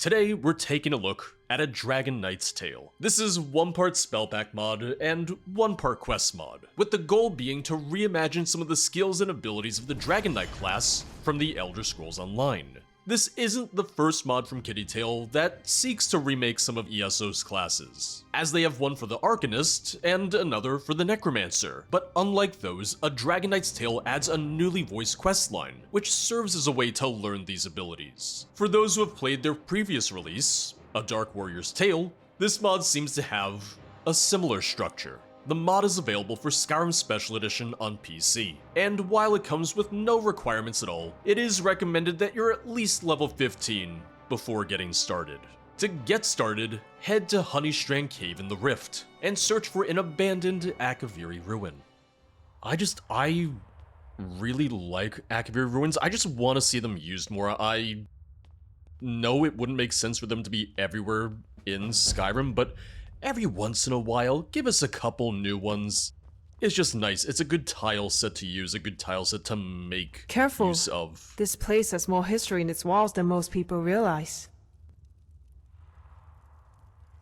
Today, we're taking a look at a Dragonknight's Tale. This is one part spellback mod and one part quest mod, with the goal being to reimagine some of the skills and abilities of the Dragonknight class from the Elder Scrolls Online. This isn't the first mod from Kitty Tale that seeks to remake some of ESO's classes, as they have one for the Arcanist and another for the Necromancer. But unlike those, a Dragonknight's Tale adds a newly voiced questline, which serves as a way to learn these abilities. For those who have played their previous release, A Dark Warrior's Tale, this mod seems to have a similar structure. The mod is available for Skyrim Special Edition on PC, and while it comes with no requirements at all, it is recommended that you're at least level 15 before getting started. To get started, head to Honeystrand Cave in the Rift, and search for an abandoned Akavir ruin. I really like Akavir ruins. I just want to see them used more. I know it wouldn't make sense for them to be everywhere in Skyrim, but every once in a while, give us a couple new ones. It's just nice. It's a good tile set to use, a good tile set to make use of. This place has more history in its walls than most people realize.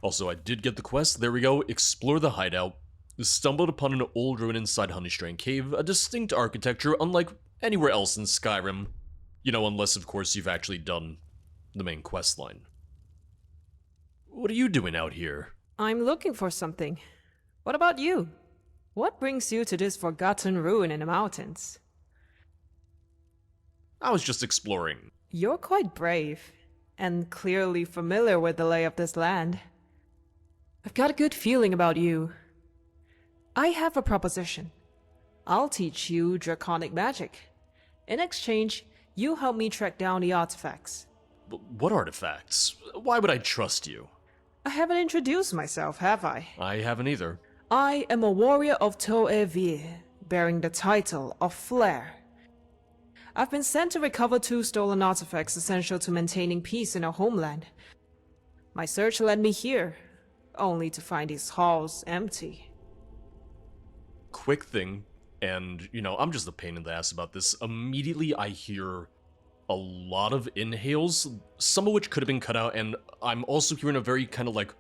Also, I did get the quest. There we go. Explore the hideout. Stumbled upon an old ruin inside Honeystrand Cave, a distinct architecture unlike anywhere else in Skyrim. You know, unless of course you've actually done the main quest line. What are you doing out here? I'm looking for something. What about you? What brings you to this forgotten ruin in the mountains? I was just exploring. You're quite brave, and clearly familiar with the lay of this land. I've got a good feeling about you. I have a proposition. I'll teach you draconic magic. In exchange, you help me track down the artifacts. What artifacts? Why would I trust you? I haven't introduced myself, have I? I haven't either. I am a warrior of Akavir, bearing the title of Flare. I've been sent to recover 2 stolen artifacts essential to maintaining peace in our homeland. My search led me here, only to find these halls empty. Quick thing, and you know, I'm just a pain in the ass about this. Immediately I hear a lot of inhales, some of which could have been cut out, and I'm also hearing a very kind of like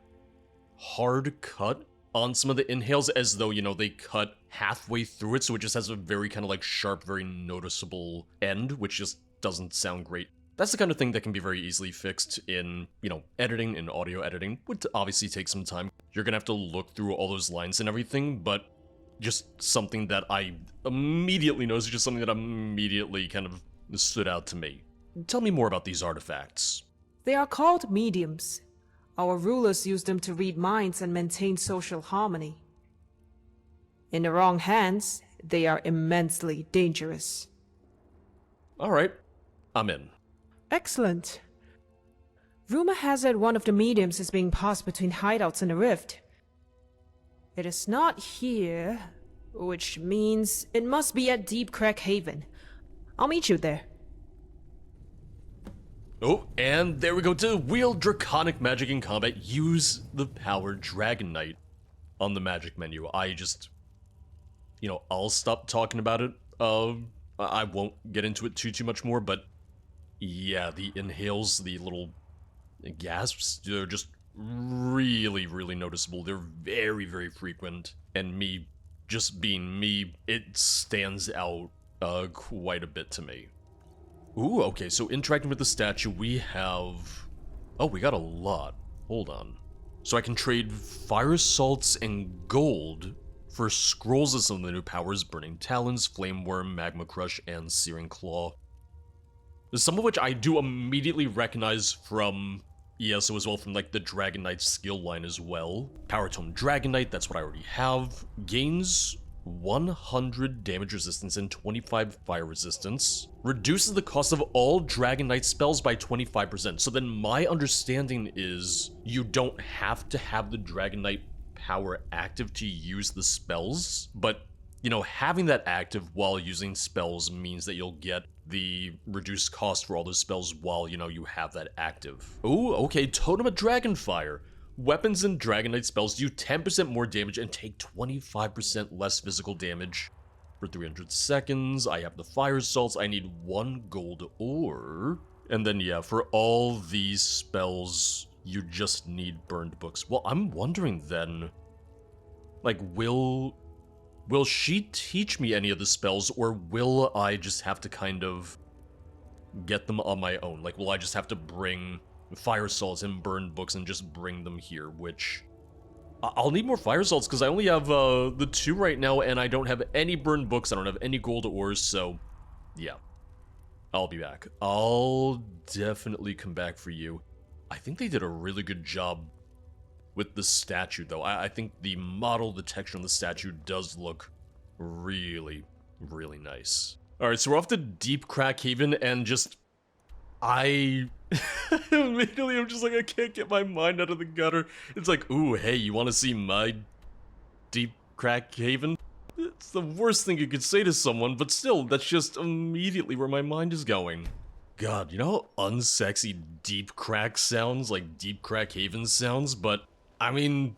hard cut on some of the inhales, as though, you know, they cut halfway through it, so it just has a very kind of like sharp, very noticeable end, which just doesn't sound great. That's the kind of thing that can be very easily fixed in, you know, editing and audio editing. Would obviously take some time. You're gonna have to look through all those lines and everything, but just something that I immediately noticed, just something that immediately kind of stood out to me. Tell me more about these artifacts. They are called mediums. Our rulers use them to read minds and maintain social harmony. In the wrong hands, they are immensely dangerous. Alright, I'm in. Excellent. Rumor has it one of the mediums is being passed between hideouts in the rift. It is not here, which means it must be at Deepcrack Haven. I'll meet you there. Oh, and there we go. To wield draconic magic in combat, use the power Dragonknight on the magic menu. I just, you know, I'll stop talking about it. I won't get into it too much more, but yeah, the inhales, the little gasps, they're just really noticeable. They're very frequent, and me just being me, it stands out quite a bit to me. Ooh, okay, so interacting with the statue, we have... Oh, we got a lot. Hold on. So I can trade fire salts and gold for scrolls of some of the new powers: Burning Talons, Flame Worm, Magma Crush, and Searing Claw. Some of which I do immediately recognize from ESO as well, from like the Dragonknight skill line as well. Power Tome Dragonknight, that's what I already have. Gains 100 damage resistance and 25 fire resistance. Reduces the cost of all Dragonknight spells by 25%. So then my understanding is you don't have to have the Dragonknight power active to use the spells, but you know, having that active while using spells means that you'll get the reduced cost for all those spells while, you know, you have that active. Ooh, okay, Totem of Dragonfire. Weapons and Dragonknight spells do 10% more damage and take 25% less physical damage for 300 seconds. I have the fire salts. I need 1 gold ore. And then, yeah, for all these spells, you just need burned books. Well, I'm wondering then, like, will she teach me any of the spells, or will I just have to kind of get them on my own? Like, will I just have to bring fire salts and burned books and just bring them here, which... I'll need more fire salts, because I only have the 2 right now, and I don't have any burned books, I don't have any gold ores, so, yeah. I'll be back. I'll definitely come back for you. I think they did a really good job with the statue, though. I think the model, the texture on the statue does look really, really nice. Alright, so we're off to Deepcrack Haven, and just... immediately I'm just like, I can't get my mind out of the gutter. It's like, ooh, hey, you want to see my Deepcrack Haven? It's the worst thing you could say to someone, but still, that's just immediately where my mind is going. God, you know how unsexy Deepcrack sounds, like Deepcrack Haven sounds? But, I mean,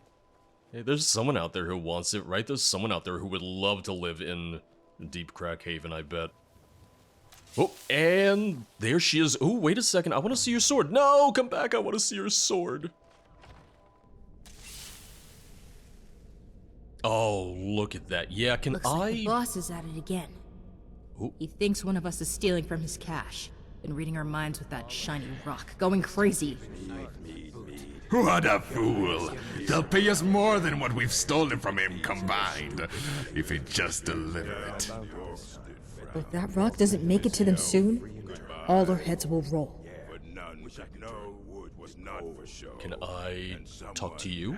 hey, there's someone out there who wants it, right? There's someone out there who would love to live in Deepcrack Haven, I bet. Oh, and there she is. Oh, wait a second, I want to see your sword. No, come back, I want to see your sword. Oh, look at that. Yeah, can Looks like the boss is at it again. Ooh. He thinks one of us is stealing from his cache. Been reading our minds with that shiny rock, going crazy. What a fool! They'll pay us more than what we've stolen from him combined, if he just deliver it. If that rock doesn't make it to them soon, all their heads will roll. Can I talk to you?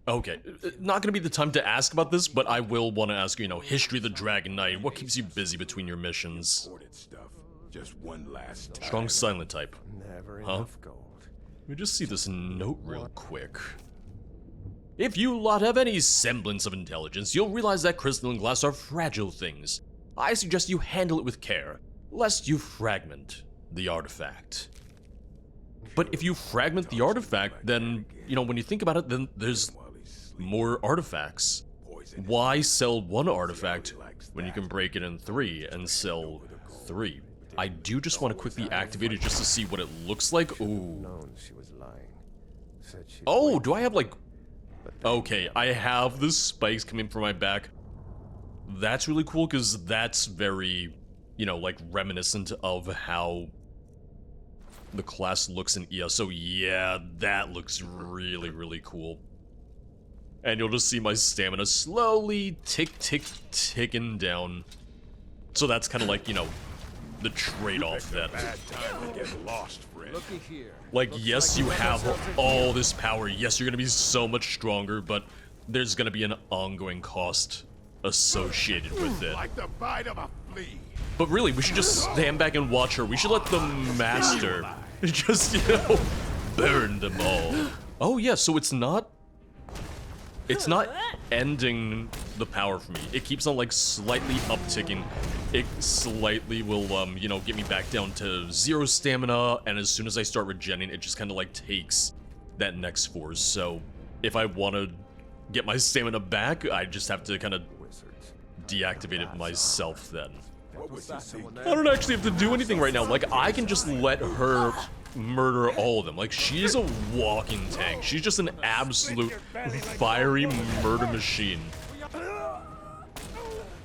Okay, not gonna be the time to ask about this, but I will want to ask you, you know, history of the Dragonknight. What keeps you busy between your missions? Strong silent type. Huh? Let me just see this note real quick. If you lot have any semblance of intelligence, you'll realize that crystal and glass are fragile things. I suggest you handle it with care, lest you fragment the artifact. But if you fragment the artifact, then, you know, when you think about it, then there's more artifacts. Why sell one artifact when you can break it in 3 and sell 3? I do just want to quickly activate it just to see what it looks like. Ooh. Oh, do I have like... Okay, I have the spikes coming from my back. That's really cool because that's very, you know, like reminiscent of how the class looks in ES. So yeah, that looks really, really cool. And you'll just see my stamina slowly ticking down. So that's kind of like, you know, the trade-off that... Like, yes, you have all this power. Yes, you're gonna be so much stronger, but there's gonna be an ongoing cost associated with it. Like the bite of a flea. But really, we should just stand back and watch her. We should let the master just, you know, burn them all. Oh yeah, so it's not ending the power for me. It keeps on like slightly upticking. It slightly will, you know, get me back down to 0 stamina, and as soon as I start regenerating, it just kind of like takes that next force. So if I want to get my stamina back, I just have to kind of deactivate it myself then. I don't actually have to do anything right now. Like, I can just let her murder all of them. Like, she's a walking tank. She's just an absolute fiery murder machine.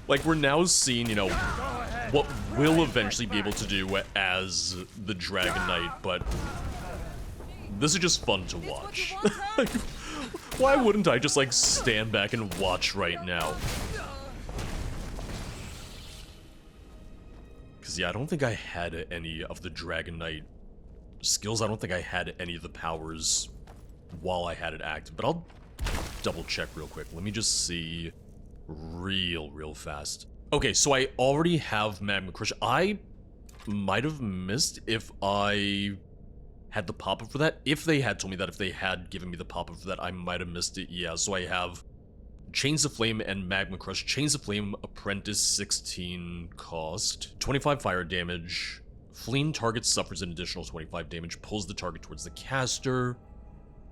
Like, we're now seeing, you know, what we'll eventually be able to do as the Dragonknight, but this is just fun to watch. Like, why wouldn't I just, like, stand back and watch right now? Because, yeah, I don't think I had any of the Dragonknight skills. I don't think I had any of the powers while I had it active, but I'll double check real quick. Let me just see real fast. Okay, so I already have Magma Crush. I might have missed if I had the pop-up for that. If they had told me that, if they had given me the pop-up for that, I might have missed it. Yeah, so I have Chains of Flame and Magma Crush. Chains of Flame, Apprentice, 16 cost, 25 fire damage. Fleeing target suffers an additional 25 damage, pulls the target towards the caster.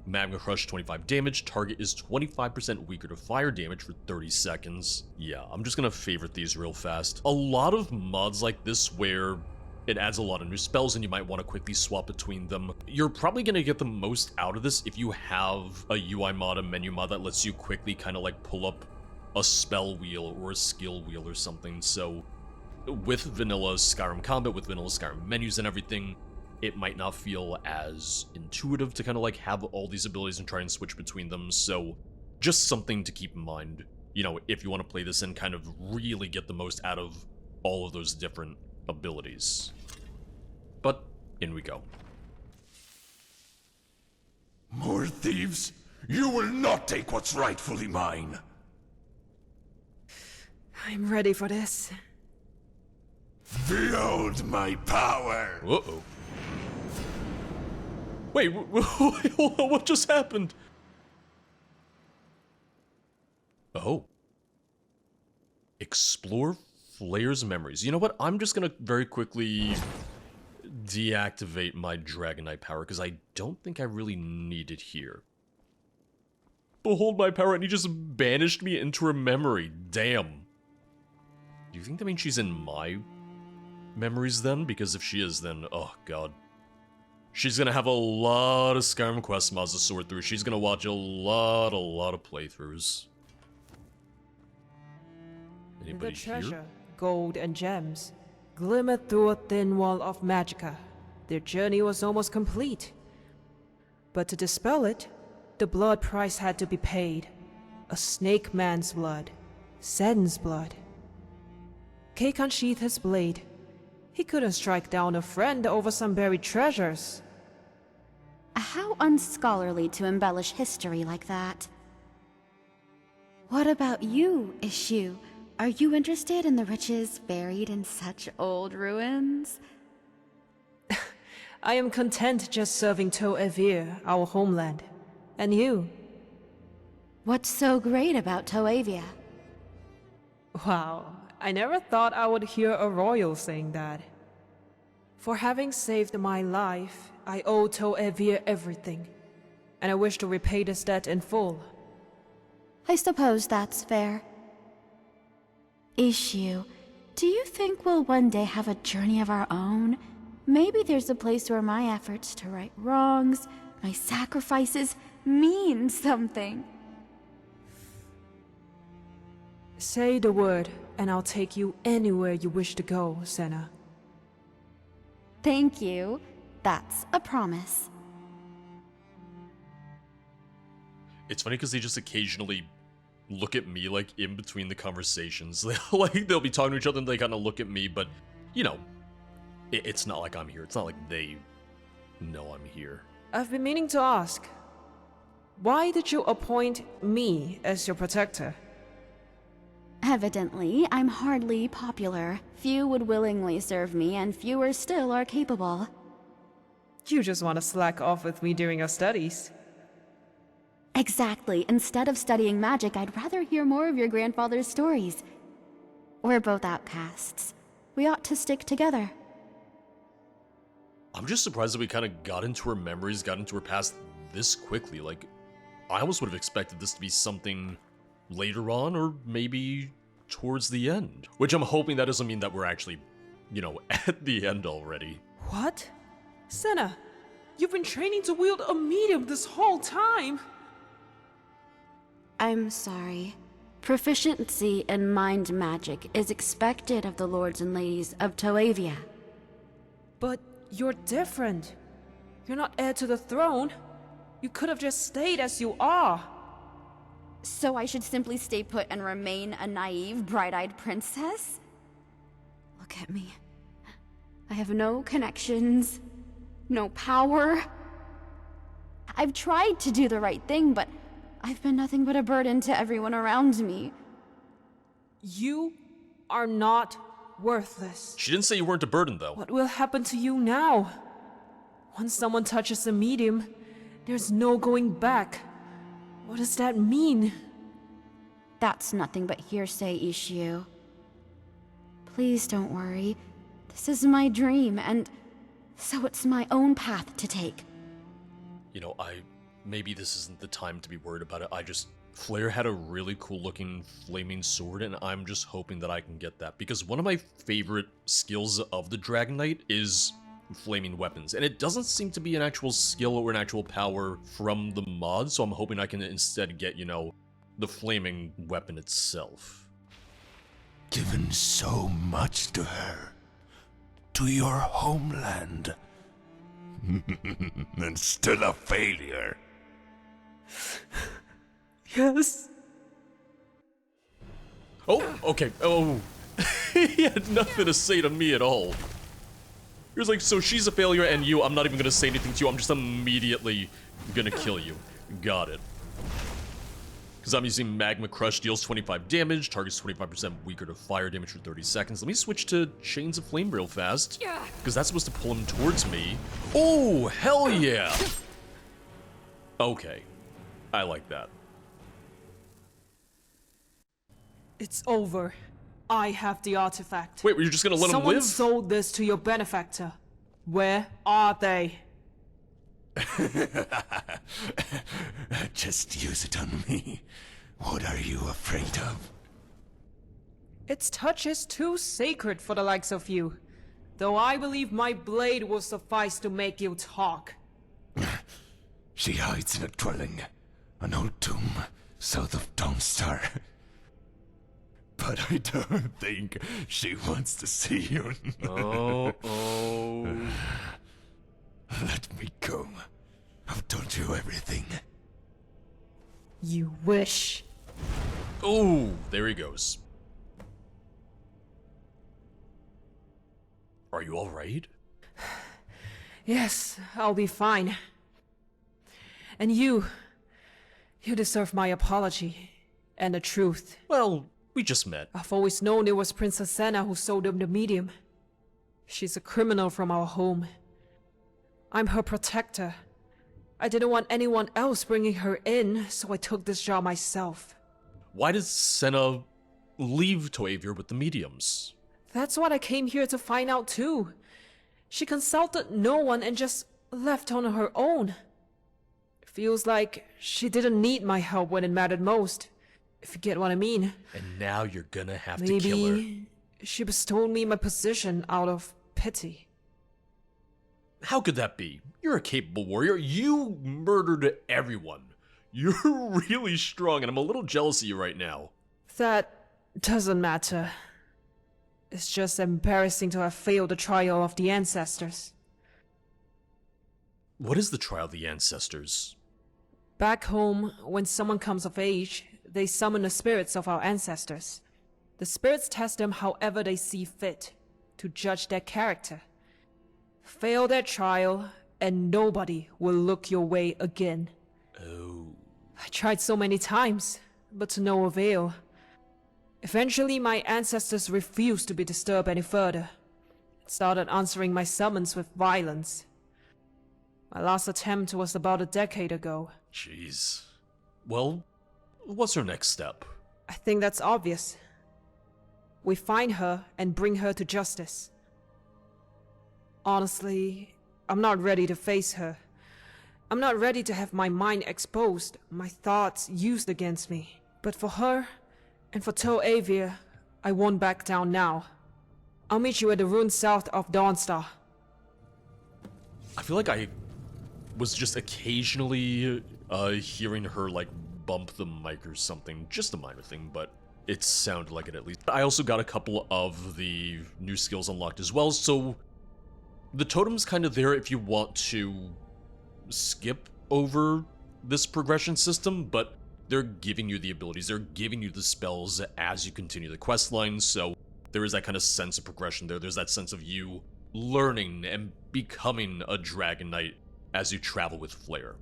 Magma Crush, 25 damage. Target is 25% weaker to fire damage for 30 seconds. Yeah, I'm just gonna favorite these real fast. A lot of mods like this where It adds a lot of new spells, and you might want to quickly swap between them. You're probably going to get the most out of this if you have a UI mod, a menu mod that lets you quickly kind of like pull up a spell wheel or a skill wheel or something. So with vanilla Skyrim combat, with vanilla Skyrim menus and everything, it might not feel as intuitive to kind of like have all these abilities and try and switch between them. So just something to keep in mind, you know, if you want to play this and kind of really get the most out of all of those different abilities. But in we go. More thieves? You will not take what's rightfully mine. I'm ready for this. Behold my power! Uh-oh. Wait, wait, hold on, what just happened? Oh. Explore Flair's memories. You know what? I'm just gonna very quickly deactivate my Dragonknight power, because I don't think I really need it here. Behold my power, and he just banished me into her memory. Damn. Do you think that means she's in my memories then? Because if she is, then, oh god. She's gonna have a lot of Skyrim quest mods to sort through. She's gonna watch a lot of playthroughs. Anybody The treasure, here? gold and gems, glimmered through a thin wall of magicka. Their journey was almost complete. But to dispel it, the blood price had to be paid. A snake man's blood. Senna's blood. Cake unsheathed his blade. He couldn't strike down a friend over some buried treasures. How unscholarly to embellish history like that. What about you, Issue? Are you interested in the riches buried in such old ruins? I am content just serving Akavir, our homeland. And you? What's so great about Toavia? Wow, I never thought I would hear a royal saying that. For having saved my life, I owe Akavir everything, and I wish to repay this debt in full. I suppose that's fair. Issue, do you think we'll one day have a journey of our own? Maybe there's a place where my efforts to right wrongs, my sacrifices, mean something. Say the word, and I'll take you anywhere you wish to go, Senna. Thank you. That's a promise. It's funny because they just occasionally look at me, like, in between the conversations. Like, they'll be talking to each other and they kind of look at me, but, you know, it's not like I'm here. It's not like they know I'm here. I've been meaning to ask, why did you appoint me as your protector? Evidently, I'm hardly popular. Few would willingly serve me, and fewer still are capable. You just want to slack off with me during your studies. Exactly. Instead of studying magic, I'd rather hear more of your grandfather's stories. We're both outcasts. We ought to stick together. I'm just surprised that we kind of got into her memories, got into her past this quickly. Like, I almost would have expected this to be something later on, or maybe towards the end. Which I'm hoping that doesn't mean that we're actually, you know, at the end already. What? Senna, you've been training to wield a medium this whole time! I'm sorry. Proficiency in mind magic is expected of the lords and ladies of Toavia. But you're different. You're not heir to the throne. You could have just stayed as you are. So I should simply stay put and remain a naive, bright-eyed princess? Look at me. I have no connections, no power. I've tried to do the right thing, but I've been nothing but a burden to everyone around me. You are not worthless. She didn't say you weren't a burden, though. What will happen to you now? Once someone touches a medium, there's no going back. What does that mean? That's nothing but hearsay, Issue. Please don't worry. This is my dream, and so it's my own path to take. You know, maybe this isn't the time to be worried about it. I just Flare had a really cool looking flaming sword, and I'm just hoping that I can get that, because one of my favorite skills of the Dragonknight is flaming weapons, and it doesn't seem to be an actual skill or an actual power from the mod, so I'm hoping I can instead get, you know, the flaming weapon itself. Given so much to her, to your homeland, and still a failure. Yes. Oh, okay. Oh, he had nothing to say to me at all. He was like, so she's a failure and you, I'm not even gonna say anything to you, I'm just immediately gonna kill you. Got it. Because I'm using Magma Crush, deals 25 damage, targets 25% weaker to fire damage for 30 seconds. Let me switch to Chains of Flame real fast, because that's supposed to pull him towards me. Oh, hell yeah! Okay, I like that. It's over. I have the artifact. Wait, were you just gonna let him Someone live? sold this to your benefactor. Where are they? Just use it on me. What are you afraid of? Its touch is too sacred for the likes of you. Though I believe my blade will suffice to make you talk. She hides in a dwelling, an old tomb south of Dawnstar. But I don't think she wants to see you. Oh. Let me go. I've told you everything. You wish. Oh, there he goes. Are you alright? Yes, I'll be fine. And you deserve my apology. And the truth. Well, we just met. I've always known it was Princess Senna who sold him the medium. She's a criminal from our home. I'm her protector. I didn't want anyone else bringing her in, so I took this job myself. Why does Senna leave Akavir with the mediums? That's what I came here to find out too. She consulted no one and just left on her own. Feels like she didn't need my help when it mattered most, if you get what I mean. And now you're gonna have to kill her. Maybe she bestowed me my position out of pity. How could that be? You're a capable warrior. You murdered everyone. You're really strong, and I'm a little jealous of you right now. That doesn't matter. It's just embarrassing to have failed the trial of the ancestors. What is the trial of the ancestors? Back home, when someone comes of age, they summon the spirits of our ancestors. The spirits test them however they see fit, to judge their character. Fail their trial, and nobody will look your way again. Oh. I tried so many times, but to no avail. Eventually, my ancestors refused to be disturbed any further. Started answering my summons with violence. My last attempt was about a decade ago. Jeez. Well, what's our next step? I think that's obvious. We find her and bring her to justice. Honestly, I'm not ready to face her. I'm not ready to have my mind exposed, my thoughts used against me. But for her, and for Akavir, I won't back down now. I'll meet you at the ruins south of Dawnstar. I feel like I was just occasionally hearing her like bump the mic or something. Just a minor thing, but it sounded like it at least. I also got a couple of the new skills unlocked as well, so the totem's kind of there if you want to skip over this progression system, but they're giving you the abilities, they're giving you the spells as you continue the quest line, so there is that kind of sense of progression there. There's that sense of you learning and becoming a Dragonknight as you travel with Flare.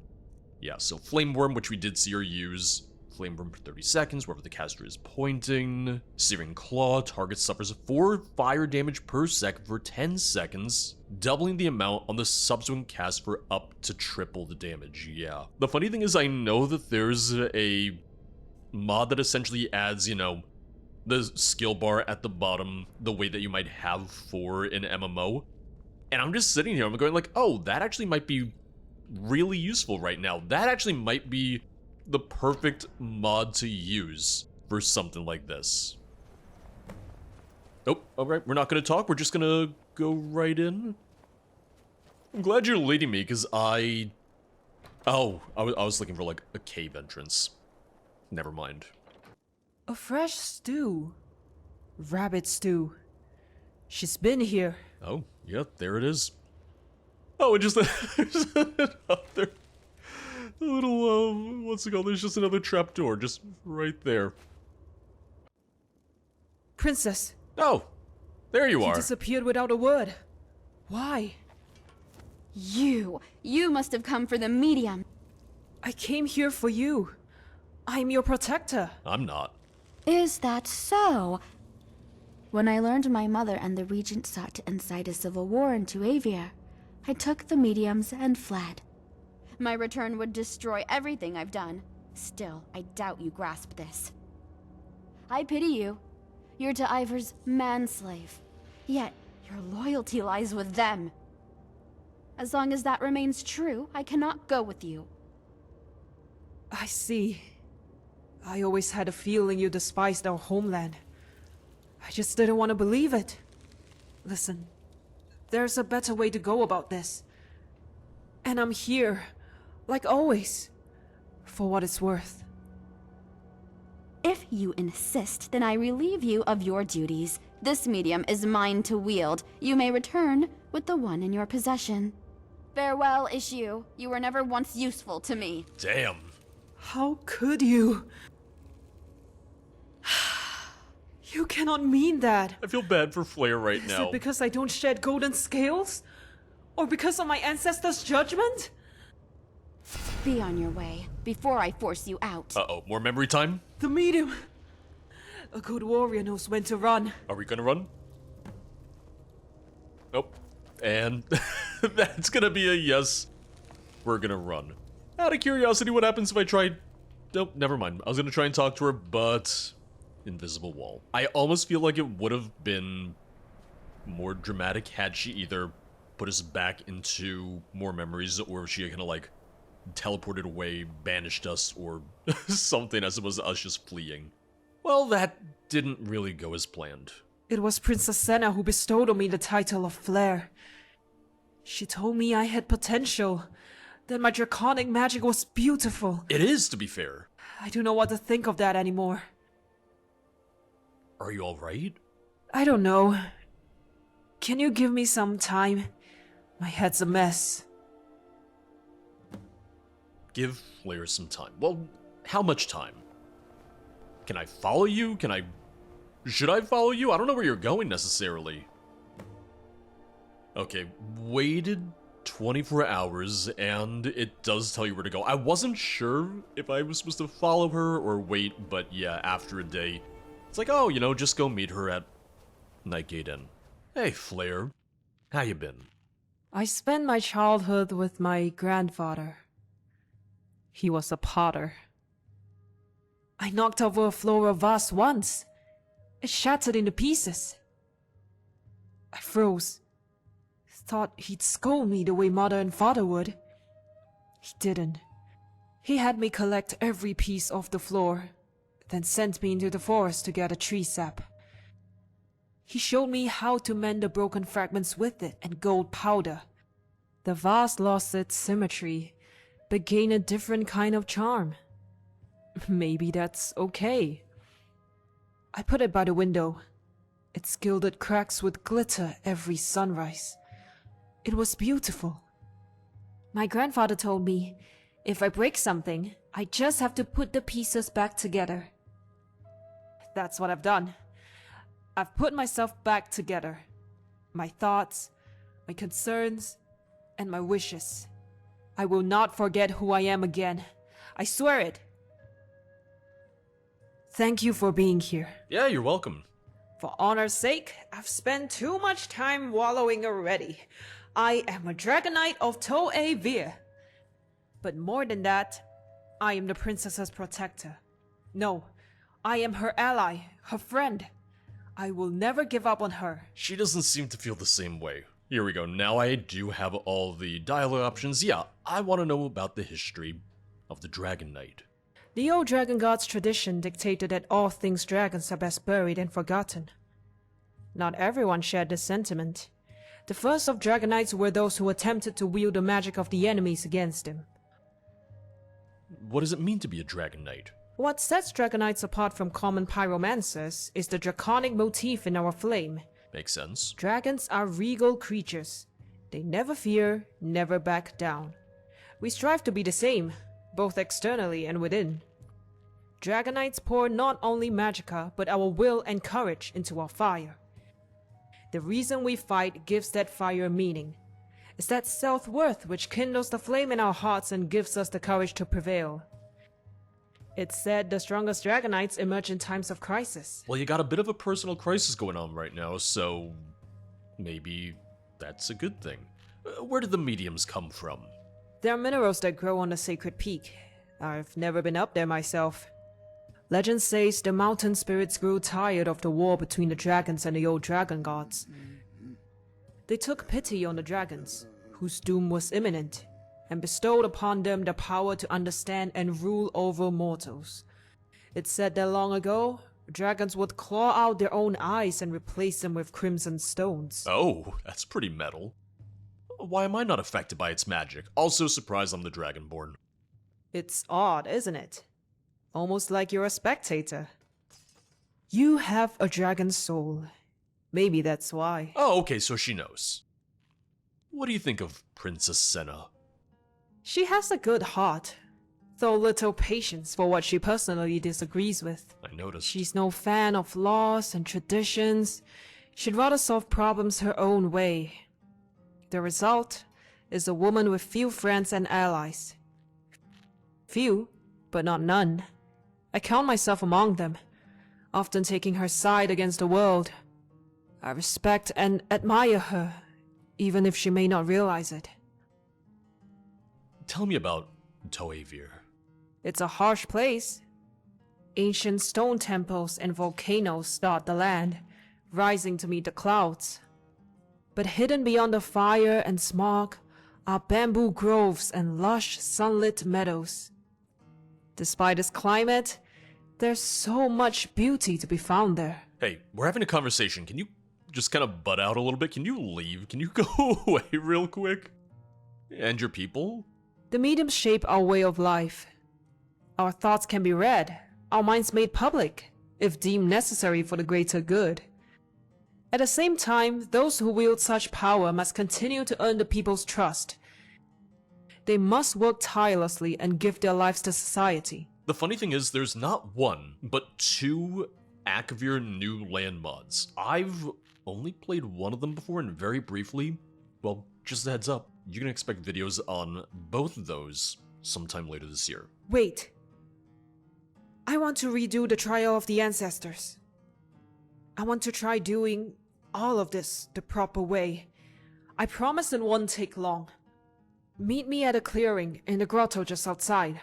Yeah, so Flame Worm, which we did see her use. Flame Worm for 30 seconds, wherever the caster is pointing. Searing Claw, target suffers 4 fire damage per second for 10 seconds, doubling the amount on the subsequent cast for up to triple the damage, yeah. The funny thing is I know that there's a mod that essentially adds, you know, the skill bar at the bottom the way that you might have for an MMO. And I'm just sitting here, I'm going like, oh, that actually might be really useful right now. That actually might be the perfect mod to use for something like this. Nope, alright, we're not gonna talk, we're just gonna go right in. I'm glad you're leading me, because I was looking for, like, a cave entrance. Never mind. A fresh stew. Rabbit stew. She's been here. Oh, yeah, there it is. Oh, and just there's another little, what's it called? There's just another trapdoor, just right there. Princess, Oh, there you you are. disappeared without a word. Why? You must have come for the medium. I came here for you. I'm your protector. I'm not. Is that so? When I learned my mother and the regent sought to incite a civil war into Akavir, I took the mediums and fled. My return would destroy everything I've done. Still, I doubt you grasp this. I pity you. You're to Ivor's manslave. Yet, your loyalty lies with them. As long as that remains true, I cannot go with you. I see. I always had a feeling you despised our homeland. I just didn't want to believe it. Listen, there's a better way to go about this. And I'm here, like always, for what it's worth. If you insist, then I relieve you of your duties. This medium is mine to wield. You may return with the one in your possession. Farewell, Issue. You were never once useful to me. Damn. How could you? You cannot mean that. I feel bad for Flair right Is now. it because I don't shed golden scales? Or because of my ancestors' judgment? Be on your way, before I force you out. Uh-oh, more memory time? The medium. A good warrior knows when to run. Are we gonna run? Nope. And that's gonna be a yes. We're gonna run. Out of curiosity, what happens if I try... Nope, never mind. I was gonna try and talk to her, but... Invisible wall. I almost feel like it would have been more dramatic had she either put us back into more memories, or she kind of like teleported away, banished us, or something, as opposed to us just fleeing. Well, that didn't really go as planned. It was Princess Senna who bestowed on me the title of Flair. She told me I had potential, that my draconic magic was beautiful. It is, to be fair. I don't know what to think of that anymore. Are you alright? I don't know. Can you give me some time? My head's a mess. Give Flair some time. Well, how much time? Can I follow you? Should I follow you? I don't know where you're going necessarily. Okay, waited 24 hours, and it does tell you where to go. I wasn't sure if I was supposed to follow her or wait, but yeah, after a day, it's like, oh, you know, just go meet her at Nightgate Inn. Hey, Flair. How you been? I spent my childhood with my grandfather. He was a potter. I knocked over a floor of vase once. It shattered into pieces. I froze. Thought he'd scold me the way mother and father would. He didn't. He had me collect every piece off the floor, then sent me into the forest to get a tree sap. He showed me how to mend the broken fragments with it and gold powder. The vase lost its symmetry, but gained a different kind of charm. Maybe that's okay. I put it by the window. Its gilded cracks would glitter every sunrise. It was beautiful. My grandfather told me, if I break something, I just have to put the pieces back together. That's what I've done. I've put myself back together. My thoughts, my concerns, and my wishes. I will not forget who I am again. I swear it. Thank you for being here. Yeah, you're welcome. For honor's sake, I've spent too much time wallowing already. I am a Dragonknight of Akavir. But more than that, I am the princess's protector. No, I am her ally, her friend. I will never give up on her. She doesn't seem to feel the same way. Here we go. Now I do have all the dialogue options. Yeah, I want to know about the history of the Dragonknight. The old dragon god's tradition dictated that all things dragons are best buried and forgotten. Not everyone shared this sentiment. The first of Dragoknights were those who attempted to wield the magic of the enemies against him. What does it mean to be a Dragonknight? What sets Dragoknights apart from common pyromancers is the draconic motif in our flame. Makes sense. Dragons are regal creatures. They never fear, never back down. We strive to be the same, both externally and within. Dragoknights pour not only magicka, but our will and courage into our fire. The reason we fight gives that fire meaning. It's that self-worth which kindles the flame in our hearts and gives us the courage to prevail. It's said the strongest Dragoknights emerge in times of crisis. Well, you got a bit of a personal crisis going on right now, so maybe that's a good thing. Where did the mediums come from? There are minerals that grow on the sacred peak. I've never been up there myself. Legend says the mountain spirits grew tired of the war between the dragons and the old dragon gods. They took pity on the dragons, whose doom was imminent, and bestowed upon them the power to understand and rule over mortals. It's said that long ago, dragons would claw out their own eyes and replace them with crimson stones. Oh, that's pretty metal. Why am I not affected by its magic? Also surprised I'm the Dragonborn. It's odd, isn't it? Almost like you're a spectator. You have a dragon soul. Maybe that's why. Oh, okay, so she knows. What do you think of Princess Senna? She has a good heart, though little patience for what she personally disagrees with. I noticed. She's no fan of laws and traditions. She'd rather solve problems her own way. The result is a woman with few friends and allies. Few, but not none. I count myself among them, often taking her side against the world. I respect and admire her, even if she may not realize it. Tell me about Akavir. It's a harsh place. Ancient stone temples and volcanoes dot the land, rising to meet the clouds. But hidden beyond the fire and smog are bamboo groves and lush, sunlit meadows. Despite its climate, there's so much beauty to be found there. Hey, we're having a conversation. Can you just kind of butt out a little bit? Can you leave? Can you go away real quick? And your people? The mediums shape our way of life. Our thoughts can be read, our minds made public, if deemed necessary for the greater good. At the same time, those who wield such power must continue to earn the people's trust. They must work tirelessly and give their lives to society. The funny thing is, there's not one, but two Akavir new land mods. I've only played one of them before, and very briefly, well, just a heads up, you can expect videos on both of those sometime later this year. Wait. I want to redo the Trial of the Ancestors. I want to try doing all of this the proper way. I promise it won't take long. Meet me at a clearing in the grotto just outside.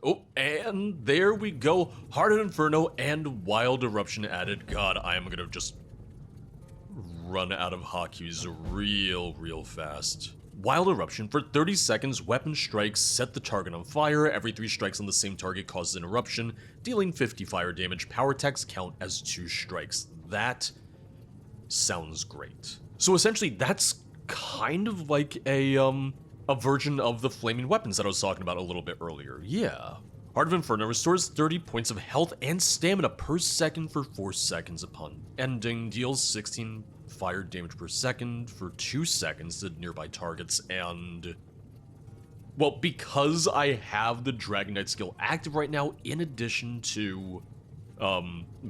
Oh, and there we go. Heart of Inferno and Wild Eruption added. God, I am gonna just run out of hotkeys real fast. Wild Eruption, for 30 seconds, weapon strikes set the target on fire. Every 3 strikes on the same target causes an eruption, dealing 50 fire damage. Power attacks count as 2 strikes. That sounds great. So essentially, that's kind of like a version of the flaming weapons that I was talking about a little bit earlier. Yeah. Heart of Inferno restores 30 points of health and stamina per second for 4 seconds upon ending, deals 16 fire damage per second for 2 seconds to nearby targets, and well, because I have the Dragonknight skill active right now, in addition to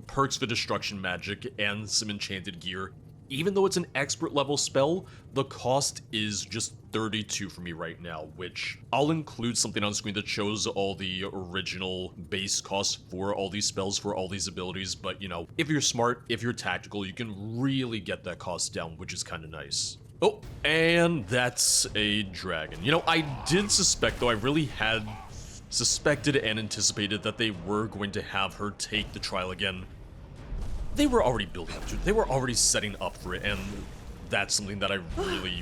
perks for destruction magic and some enchanted gear, even though it's an expert level spell, the cost is just 32 for me right now, which I'll include something on screen that shows all the original base costs for all these spells, for all these abilities, but you know, if you're smart, if you're tactical, you can really get that cost down, which is kind of nice. Oh, and that's a dragon. You know, I did suspect, though I really had suspected and anticipated that they were going to have her take the trial again. They were already building up to it. They were already setting up for it, and that's something that I really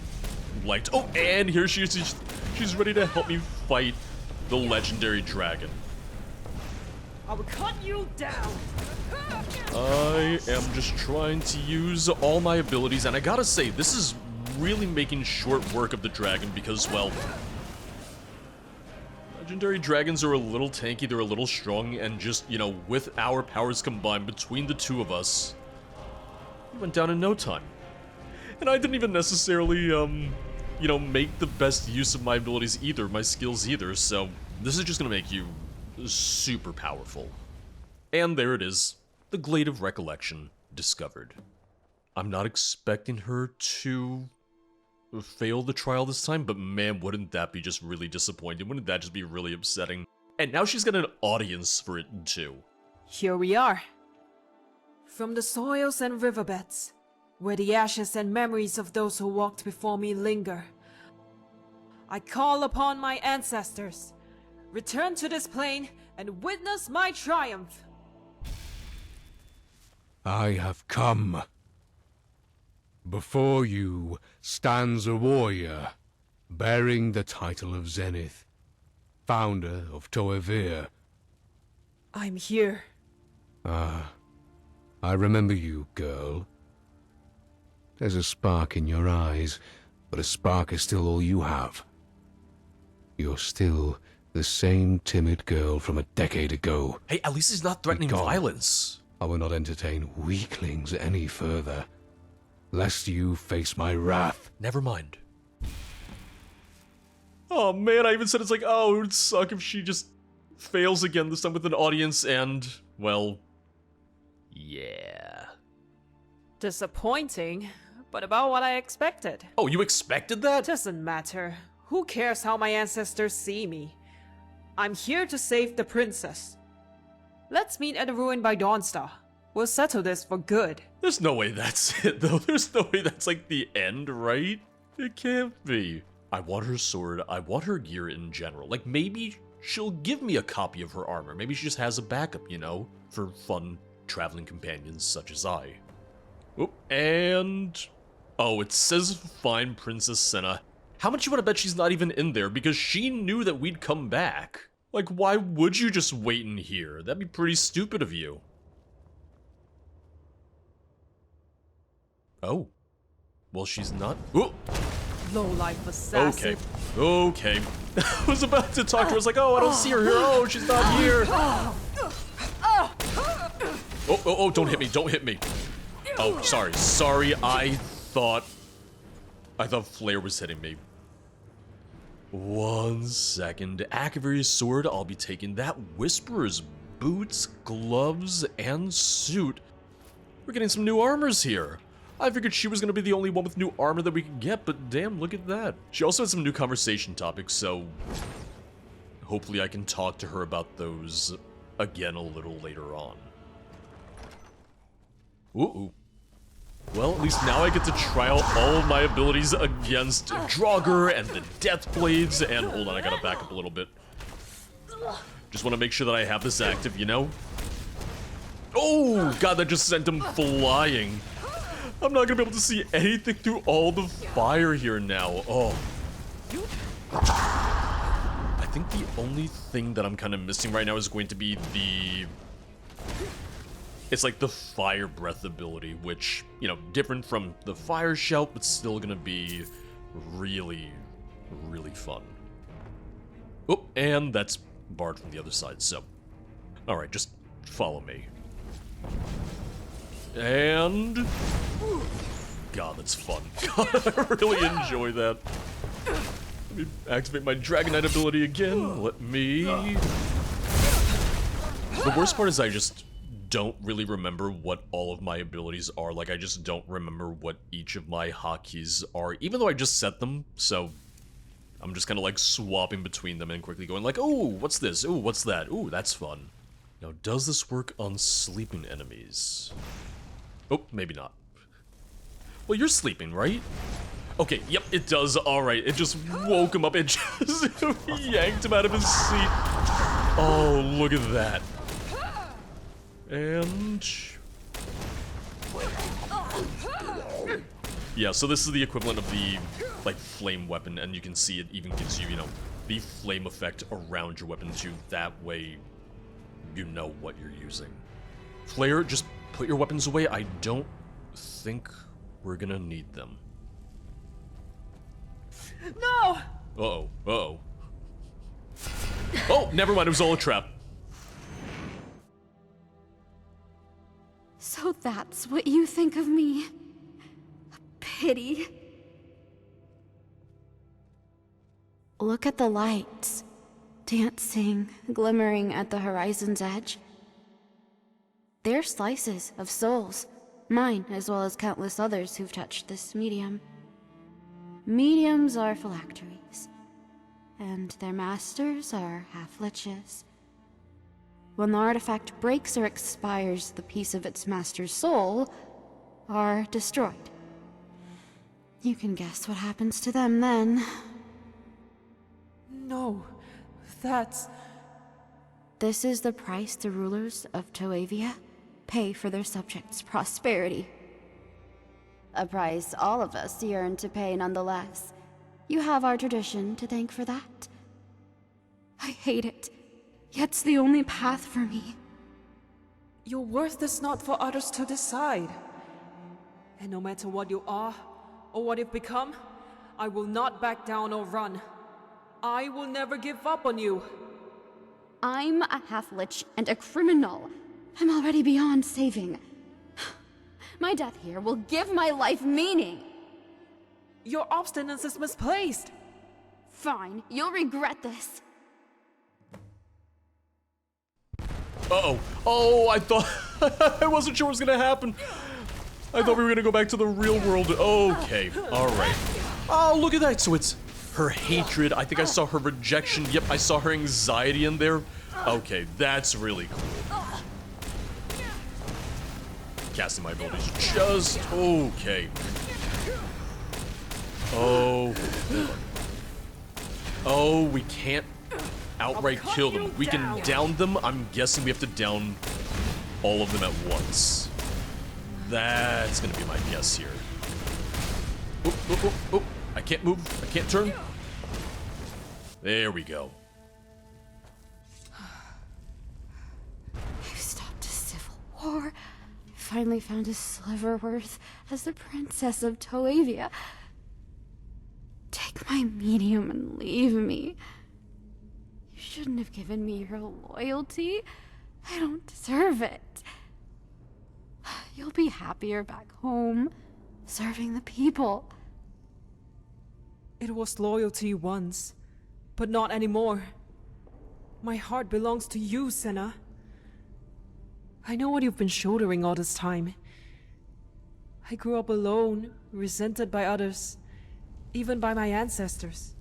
liked. Oh, and here she is. She's ready to help me fight the legendary dragon. I will cut you down. I am just trying to use all my abilities, and I gotta say, this is really making short work of the dragon because, well, legendary dragons are a little tanky, they're a little strong, and just, you know, with our powers combined between the two of us, we went down in no time. And I didn't even necessarily, you know, make the best use of my abilities either, my skills either, so this is just gonna make you super powerful. And there it is, the Glade of Recollection discovered. I'm not expecting her to fail the trial this time, but man, wouldn't that be just really disappointing? Wouldn't that just be really upsetting? And now she's got an audience for it too. Here we are. From the soils and riverbeds, where the ashes and memories of those who walked before me linger, I call upon my ancestors. Return to this plane and witness my triumph. I have come. Before you stands a warrior, bearing the title of Zenith, founder of Toevir. I'm here. Ah, I remember you, girl. There's a spark in your eyes, but a spark is still all you have. You're still the same timid girl from a decade ago. Hey, at least he's not threatening Be gone. violence. I will not entertain weaklings any further, lest you face my wrath. Never mind. Oh man, I even said it's like, oh, it would suck if she just fails again, this time with an audience, and, well, yeah. Disappointing, but about what I expected. Oh, you expected that? Doesn't matter. Who cares how my ancestors see me? I'm here to save the princess. Let's meet at the ruin by Dawnstar. We'll settle this for good. There's no way that's it, though. There's no way that's, like, the end, right? It can't be. I want her sword. I want her gear in general. Like, maybe she'll give me a copy of her armor. Maybe she just has a backup, you know? For fun traveling companions such as I. Oh, and... oh, it says find Princess Senna. How much you want to bet she's not even in there? Because she knew that we'd come back. Like, why would you just wait in here? That'd be pretty stupid of you. Oh. Well, she's not. Oh! Lowlife assassin. Okay. I was about to talk to her. I was like, oh, I don't see her here. Oh, she's not here. Oh, don't hit me. Don't hit me. Oh, sorry. I thought Flare was hitting me. 1 second. Akavir's sword, I'll be taking that. Whisperer's boots, gloves, and suit. We're getting some new armors here. I figured she was going to be the only one with new armor that we could get, but damn, look at that. She also has some new conversation topics, so hopefully I can talk to her about those again a little later on. Ooh. Well, at least now I get to try out all of my abilities against Draugr and the Death Blades, and hold on, I gotta back up a little bit. Just want to make sure that I have this active, you know? Oh, God, that just sent him flying. I'm not gonna be able to see anything through all the fire here now. Oh. I think the only thing that I'm kind of missing right now is going to be the... it's like the Fire Breath ability, which, you know, different from the Fire Shout, but still gonna be really, really fun. Oh, and that's barred from the other side, so... alright, just follow me. And... God, that's fun. God, I really enjoy that. Let me activate my Dragonknight ability again. Let me... the worst part is I just don't really remember what all of my abilities are. Like, I just don't remember what each of my hotkeys are, even though I just set them, so... I'm just kind of like swapping between them and quickly going like, oh, what's this? Oh, what's that? Oh, that's fun. Now, does this work on sleeping enemies? Oh, maybe not. Well, you're sleeping, right? Okay, yep, it does. Alright, it just woke him up. It just yanked him out of his seat. Oh, look at that. And... yeah, so this is the equivalent of the, like, flame weapon, and you can see it even gives you, you know, the flame effect around your weapon too. That way, you know what you're using. Flare, just put your weapons away. I don't think we're gonna need them. No! Uh-oh, uh-oh. Oh, never mind, it was all a trap. So that's what you think of me? A pity. Look at the lights, dancing, glimmering at the horizon's edge. They're slices of souls, mine as well as countless others who've touched this medium. Mediums are phylacteries, and their masters are half-liches. When the artifact breaks or expires, the piece of its master's soul are destroyed. You can guess what happens to them then. No, that's... This is the price the rulers of Toavia pay for their subjects' prosperity. A price all of us yearn to pay nonetheless. You have our tradition to thank for that. I hate it, yet it's the only path for me. Your worth is not for others to decide. And no matter what you are, or what you've become, I will not back down or run. I will never give up on you. I'm a half-lich and a criminal. I'm already beyond saving. My death here will give my life meaning. Your obstinance is misplaced. Fine, you'll regret this. Uh-oh. Oh, I thought... I wasn't sure what was gonna happen. I thought we were gonna go back to the real world. Okay, alright. Oh, look at that. So it's her hatred. I think I saw her rejection. Yep, I saw her anxiety in there. Okay, that's really cool. Casting my abilities just... Okay. Oh. Oh, we can't outright kill them. We can down them. I'm guessing we have to down all of them at once. That's gonna be my guess here. Oh, oh, oh, oh. I can't move. I can't turn. There we go. I've stopped a civil war. I finally found a sliver worth as the princess of Toavia. Take my medium and leave me. You shouldn't have given me your loyalty. I don't deserve it. You'll be happier back home, serving the people. It was loyalty once, but not anymore. My heart belongs to you, Senna. I know what you've been shouldering all this time. I grew up alone, resented by others, even by my ancestors.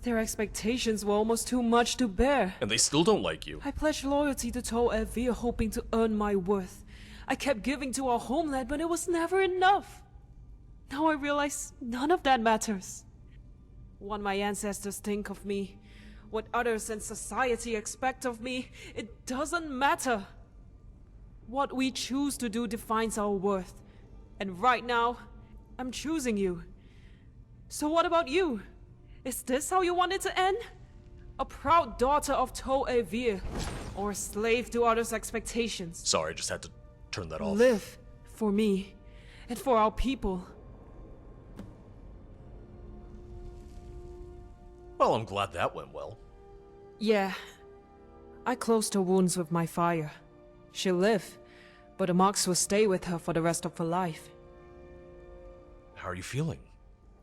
Their expectations were almost too much to bear. And they still don't like you. I pledged loyalty to Akavir, hoping to earn my worth. I kept giving to our homeland, but it was never enough. Now I realize none of that matters. What my ancestors think of me, what others in society expect of me, it doesn't matter. What we choose to do defines our worth. And right now, I'm choosing you. So what about you? Is this how you want it to end? A proud daughter of Toavir, or a slave to others' expectations? Sorry, I just had to turn that off. Live for me and for our people. Well, I'm glad that went well. Yeah. I closed her wounds with my fire. She'll live, but the marks will stay with her for the rest of her life. How are you feeling?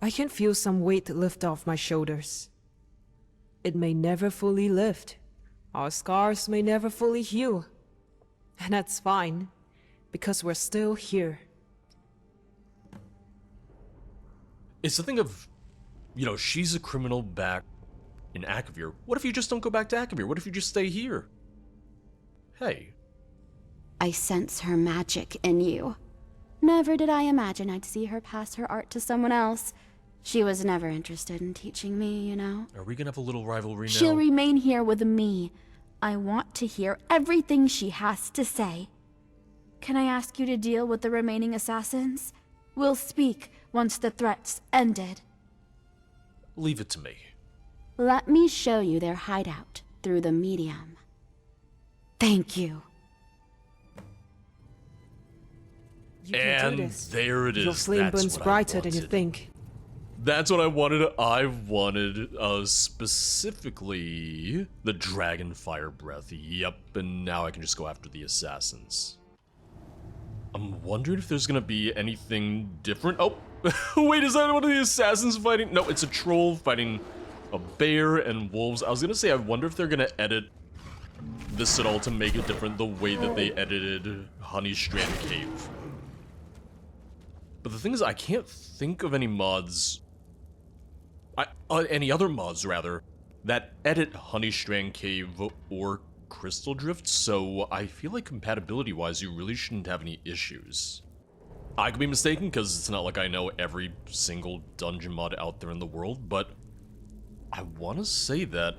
I can feel some weight lift off my shoulders. It may never fully lift. Our scars may never fully heal. And that's fine, because we're still here. It's the thing of, you know, she's a criminal back in Akavir. What if you just don't go back to Akavir? What if you just stay here? Hey. I sense her magic in you. Never did I imagine I'd see her pass her art to someone else. She was never interested in teaching me, you know. Are we gonna have a little rivalry now? She'll remain here with me. I want to hear everything she has to say. Can I ask you to deal with the remaining assassins? We'll speak once the threat's ended. Leave it to me. Let me show you their hideout through the medium. Thank you. You can do And this. there it is. Your flame That's burns what I brighter than you wanted. think. That's what I wanted. I wanted specifically the Dragon Fire Breath. Yep, and now I can just go after the assassins. I'm wondering if there's gonna be anything different. Oh, wait, is that one of the assassins fighting? No, it's a troll fighting a bear and wolves. I was gonna say, I wonder if they're gonna edit this at all to make it different the way that they edited Honeystrand Cave. But the thing is, I can't think of any mods, any other mods rather, that edit Honeystrand Cave or Crystal Drift, so I feel like compatibility-wise, you really shouldn't have any issues. I could be mistaken, because it's not like I know every single dungeon mod out there in the world, but I want to say that,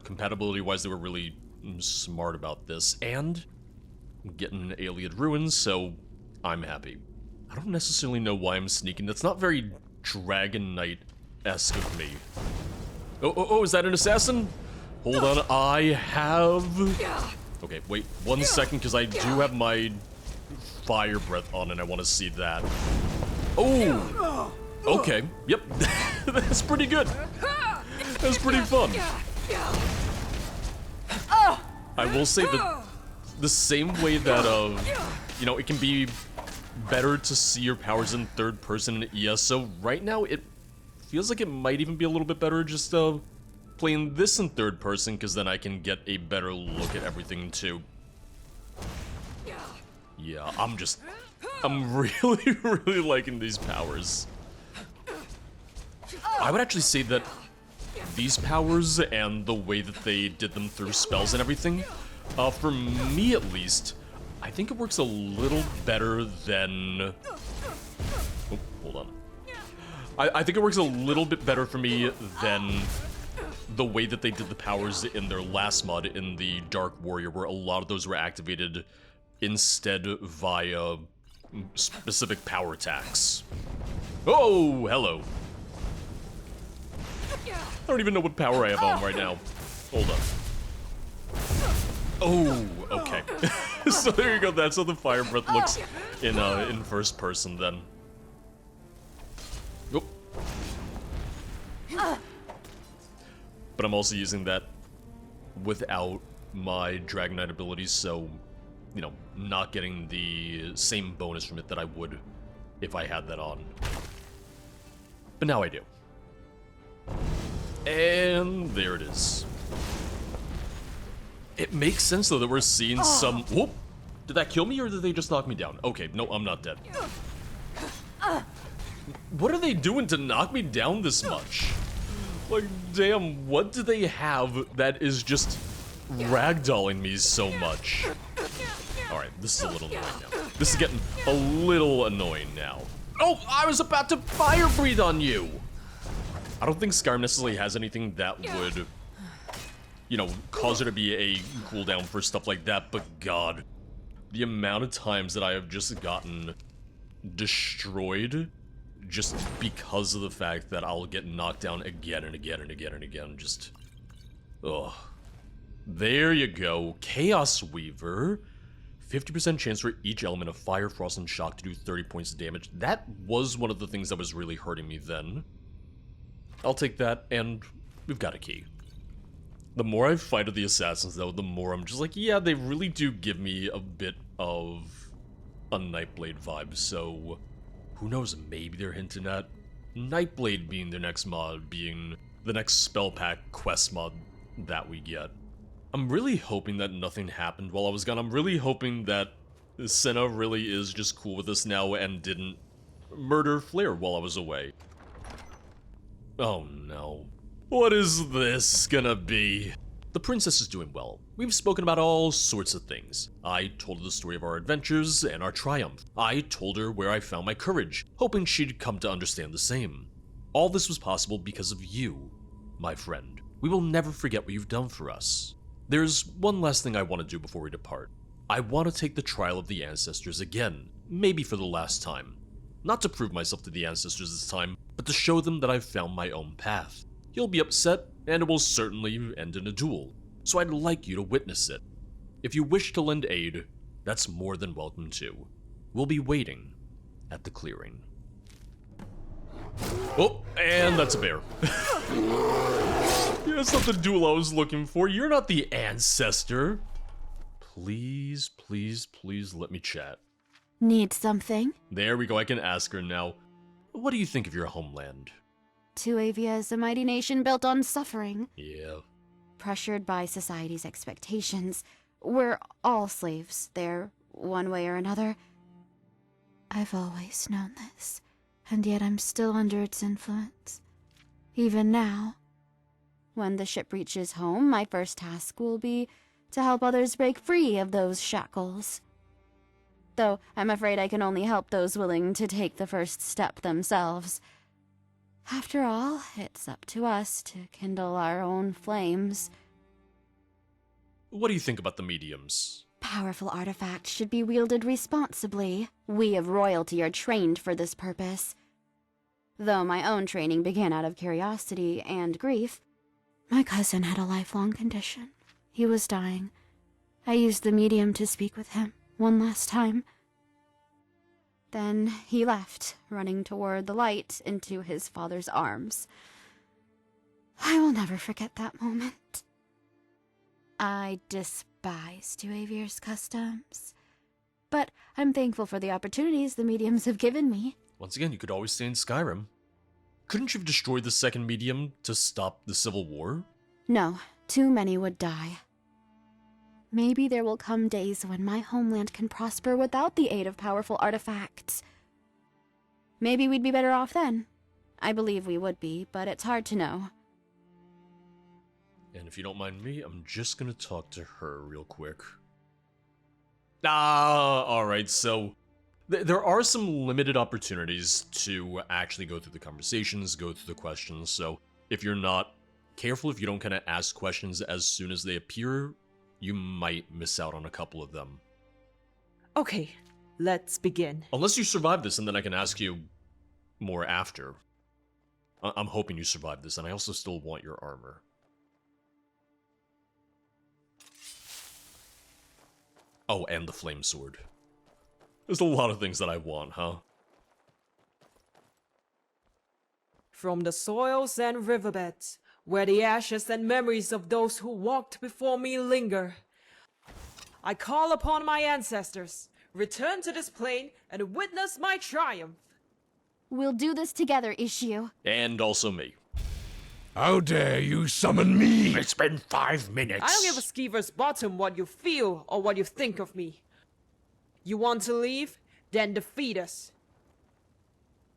compatibility-wise, they were really smart about this, and I'm getting Alien Ruins, so I'm happy. I don't necessarily know why I'm sneaking. That's not very Dragonknight-esque of me. Oh, is that an assassin? Hold on, I have... Okay, wait 1 second, because I do have my fire breath on, and I want to see that. Oh! Okay, yep. That's pretty good. That's pretty fun. I will say that the same way that, you know, it can be better to see your powers in third person in ESO, right now it feels like it might even be a little bit better just, playing this in third person, because then I can get a better look at everything too. Yeah, I'm really, really liking these powers. I would actually say that these powers and the way that they did them through spells and everything, for me at least, I think it works a little better than... Oh, hold on. I think it works a little bit better for me than the way that they did the powers in their last mod in the Dark Warrior, where a lot of those were activated instead via specific power attacks. Oh, hello. I don't even know what power I have on right now. Hold on. Oh, okay. So there you go, that's how the fire breath looks in first person then. Oh. But I'm also using that without my Dragonknight abilities, so, you know, not getting the same bonus from it that I would if I had that on. But now I do. And there it is. It makes sense, though, that we're seeing some... Whoop! Did that kill me, or did they just knock me down? Okay, no, I'm not dead. What are they doing to knock me down this much? Like, damn, what do they have that is just ragdolling me so much? Alright, this is a little annoying now. This is getting a little annoying now. Oh, I was about to fire breathe on you! I don't think Skyrim necessarily has anything that would, you know, cause there to be a cooldown for stuff like that, but god, the amount of times that I have just gotten destroyed just because of the fact that I'll get knocked down again and again and again and again, just, ugh. There you go, Chaos Weaver. 50% chance for each element of fire, frost, and shock to do 30 points of damage. That was one of the things that was really hurting me then. I'll take that, and we've got a key. The more I fight with the assassins, though, the more I'm just like, yeah, they really do give me a bit of a Nightblade vibe, so who knows, maybe they're hinting at Nightblade being their next mod, being the next spell pack quest mod that we get. I'm really hoping that nothing happened while I was gone. I'm really hoping that Senna really is just cool with us now and didn't murder Flair while I was away. Oh no. What is this gonna be? The princess is doing well. We've spoken about all sorts of things. I told her the story of our adventures and our triumph. I told her where I found my courage, hoping she'd come to understand the same. All this was possible because of you, my friend. We will never forget what you've done for us. There's one last thing I want to do before we depart. I want to take the trial of the ancestors again, maybe for the last time. Not to prove myself to the ancestors this time, but to show them that I've found my own path. You'll be upset, and it will certainly end in a duel, so I'd like you to witness it. If you wish to lend aid, that's more than welcome too. We'll be waiting at the clearing. Oh, and that's a bear. Yeah, that's not the duel I was looking for. You're not the ancestor. Please, please, please let me chat. Need something? There we go, I can ask her now. What do you think of your homeland? Tuavia is a mighty nation built on suffering. Yeah. Pressured by society's expectations. We're all slaves there, one way or another. I've always known this, and yet I'm still under its influence. Even now. When the ship reaches home, my first task will be to help others break free of those shackles. Though I'm afraid I can only help those willing to take the first step themselves. After all, it's up to us to kindle our own flames. What do you think about the mediums? Powerful artifacts should be wielded responsibly. We of royalty are trained for this purpose. Though my own training began out of curiosity and grief, my cousin had a lifelong condition. He was dying. I used the medium to speak with him one last time. Then he left, running toward the light into his father's arms. I will never forget that moment. I despise Tuavir's customs, but I'm thankful for the opportunities the mediums have given me. Once again, you could always stay in Skyrim. Couldn't you have destroyed the second medium to stop the Civil War? No, too many would die. Maybe there will come days when my homeland can prosper without the aid of powerful artifacts. Maybe we'd be better off then. I believe we would be, but it's hard to know. And if you don't mind me, I'm just gonna talk to her real quick. Alright, so there are some limited opportunities to actually go through the conversations, go through the questions, so if you're not careful, if you don't kind of ask questions as soon as they appear, you might miss out on a couple of them. Okay, let's begin. Unless you survive this, and then I can ask you more after. I'm hoping you survive this, and I also still want your armor. Oh, and the flame sword. There's a lot of things that I want, huh? From the soils and riverbeds, where the ashes and memories of those who walked before me linger, I call upon my ancestors, return to this plane and witness my triumph. We'll do this together, Issue. And also me. How dare you summon me? It's been 5 minutes. I don't give a skeever's bottom what you feel or what you think of me. You want to leave? Then defeat us.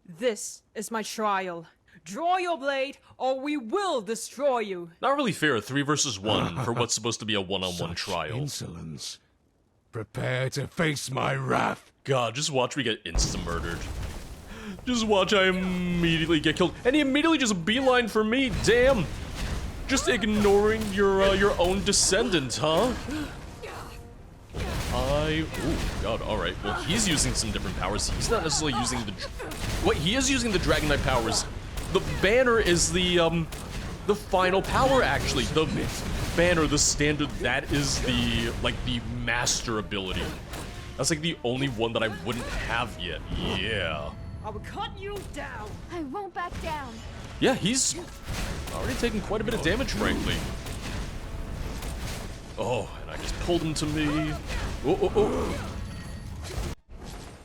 This is my trial. Draw your blade, or we will destroy you. Not really fair, 3 versus 1 for what's supposed to be a one-on-one Such trial. insolence. Prepare to face my wrath. God, just watch me get insta-murdered. Just watch I immediately get killed. And he immediately just beeline for me, damn! Just ignoring your own descendant, huh? Ooh, God, alright. Well, he's using some different powers. He's not necessarily using the... What, he is using the Dragonknight powers. The banner is the final power, actually. The banner, the standard, that is the master ability. That's like the only one that I wouldn't have yet. Yeah. I will cut you down. I won't back down. Yeah, he's already taken quite a bit of damage, frankly. Oh, and I just pulled him to me. Oh.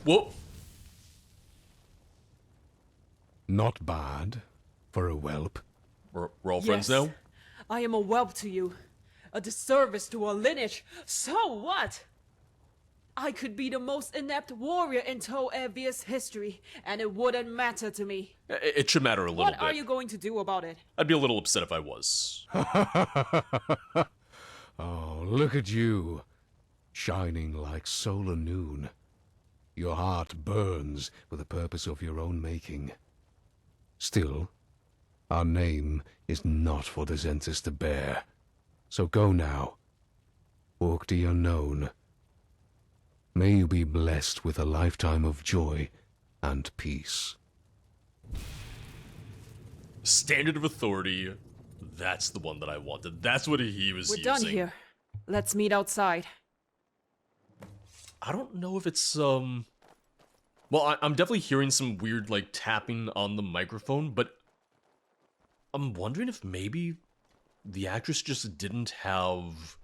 Whoa. Not bad for a whelp. We're all friends now? I am a whelp to you. A disservice to our lineage. So what? I could be the most inept warrior in Tuavir's history, and it wouldn't matter to me. It should matter a little bit. What are you going to do about it? I'd be a little upset if I was. Oh, look at you, shining like solar noon. Your heart burns with the purpose of your own making. Still, our name is not for the Zentis to bear. So go now. Walk the unknown. May you be blessed with a lifetime of joy and peace. Standard of authority That's the one that I wanted. That's what he was We're using. done here. Let's meet outside. I don't know if it's, well, I'm definitely hearing some weird, like, tapping on the microphone, but I'm wondering if maybe the actress just didn't have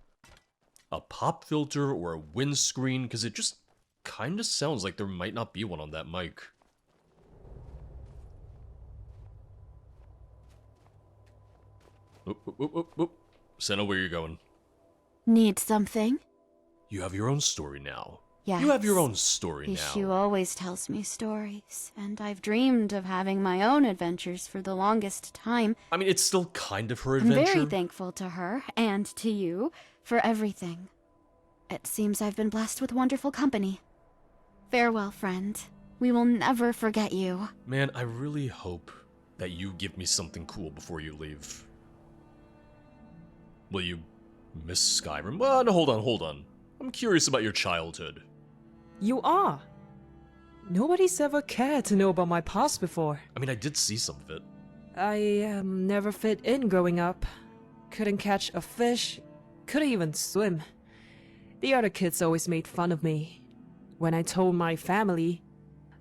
a pop filter or a windscreen, because it just kind of sounds like there might not be one on that mic. Oop, oop, oop, oop, oop. Senna, where are you going? Need something? You have your own story now. Yes. You have your own story Ishu now. always tells me stories, and I've dreamed of having my own adventures for the longest time. I mean, it's still kind of her I'm adventure. very thankful to her, and to you, for everything. It seems I've been blessed with wonderful company. Farewell, friend. We will never forget you. Man, I really hope that you give me something cool before you leave. Will you miss Skyrim? Well, no, hold on. I'm curious about your childhood. You are. Nobody's ever cared to know about my past before. I mean, I did see some of it. I never fit in growing up. Couldn't catch a fish. Couldn't even swim. The other kids always made fun of me. When I told my family,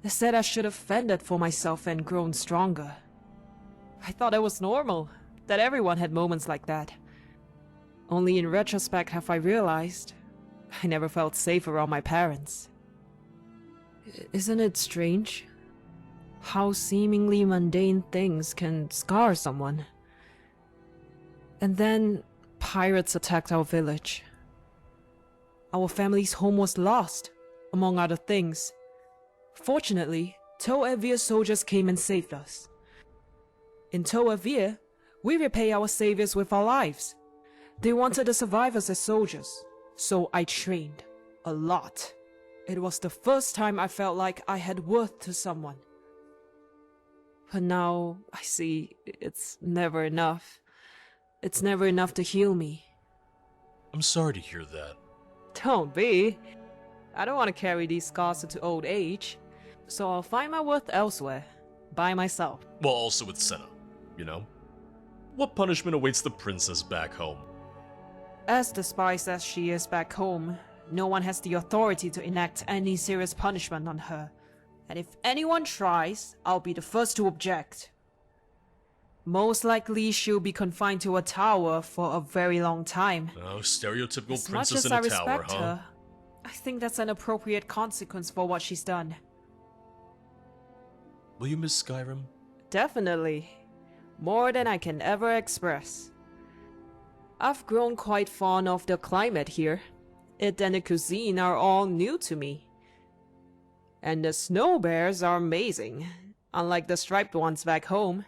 they said I should have fended for myself and grown stronger. I thought it was normal, that everyone had moments like that. Only in retrospect have I realized I never felt safe around my parents. Isn't it strange how seemingly mundane things can scar someone? And then pirates attacked our village. Our family's home was lost, among other things. Fortunately, Akavir soldiers came and saved us. In Akavir, we repay our saviors with our lives. They wanted the survivors as soldiers, so I trained a lot. It was the first time I felt like I had worth to someone. But now I see it's never enough. It's never enough to heal me. I'm sorry to hear that. Don't be. I don't want to carry these scars into old age, so I'll find my worth elsewhere, by myself. Well, also with Senna, you know? What punishment awaits the princess back home? As despised as she is back home, no one has the authority to enact any serious punishment on her. And if anyone tries, I'll be the first to object. Most likely she'll be confined to a tower for a very long time. Oh, stereotypical As much princess as in I a tower, respect huh? her, I think that's an appropriate consequence for what she's done. Will you miss Skyrim? Definitely. More than I can ever express. I've grown quite fond of the climate here. It and the cuisine are all new to me. And the snow bears are amazing, unlike the striped ones back home.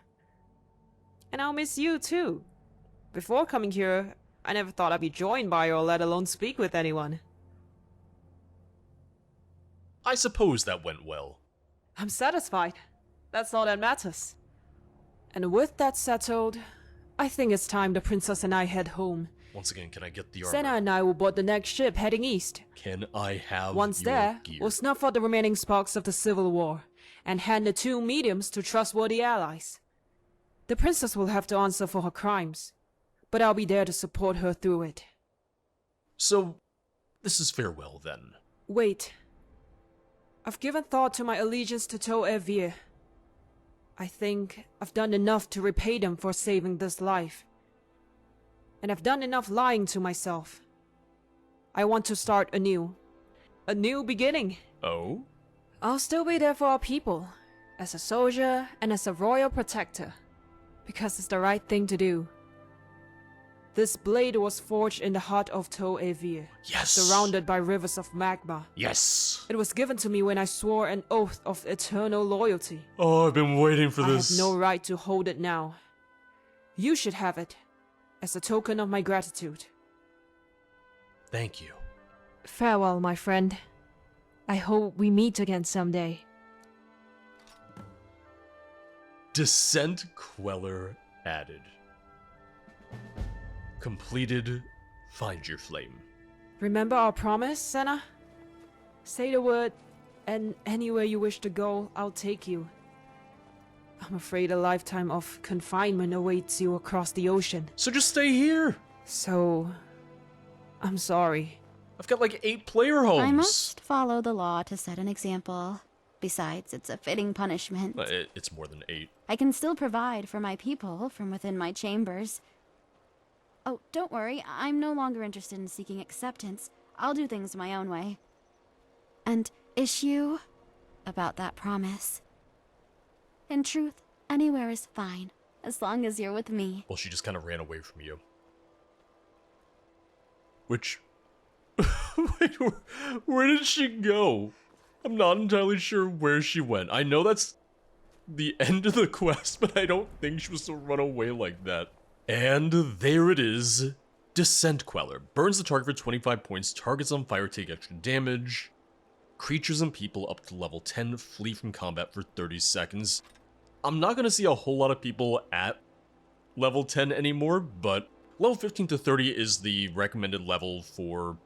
And I'll miss you too. Before coming here, I never thought I'd be joined by or let alone speak with anyone. I suppose that went well. I'm satisfied. That's all that matters. And with that settled, I think it's time the princess and I head home. Once again, can I get the armor? Senna and I will board the next ship heading east. Can I have Once your there, gear? we'll snuff out the remaining sparks of the civil war, and hand the two mediums to trustworthy allies. The princess will have to answer for her crimes, but I'll be there to support her through it. So, this is farewell then. Wait. I've given thought to my allegiance to Akavir. I think I've done enough to repay them for saving this life. And I've done enough lying to myself. I want to start anew. A new beginning. Oh? I'll still be there for our people, as a soldier and as a royal protector, because it's the right thing to do. This blade was forged in the heart of Akavir, Yes! surrounded by rivers of magma. Yes! It was given to me when I swore an oath of eternal loyalty. Oh, I've been waiting for I this. have no right to hold it now. You should have it, as a token of my gratitude. Thank you. Farewell, my friend. I hope we meet again someday. Descent Queller added. Completed. Find your flame. Remember our promise, Senna? Say the word, and anywhere you wish to go, I'll take you. I'm afraid a lifetime of confinement awaits you across the ocean. So just stay here. So, I'm sorry. I've got like 8 player homes. I must follow the law to set an example. Besides, it's a fitting punishment. It's more than 8. I can still provide for my people from within my chambers. Oh, don't worry, I'm no longer interested in seeking acceptance. I'll do things my own way. And issue about that promise. In truth, anywhere is fine, as long as you're with me. Well, she just kind of ran away from you. Which... Wait, where did she go? I'm not entirely sure where she went. I know that's the end of the quest, but I don't think she was to run away like that. And there it is. Descent Queller. Burns the target for 25 points. Targets on fire take extra damage. Creatures and people up to level 10 flee from combat for 30 seconds. I'm not going to see a whole lot of people at level 10 anymore, but level 15 to 30 is the recommended level for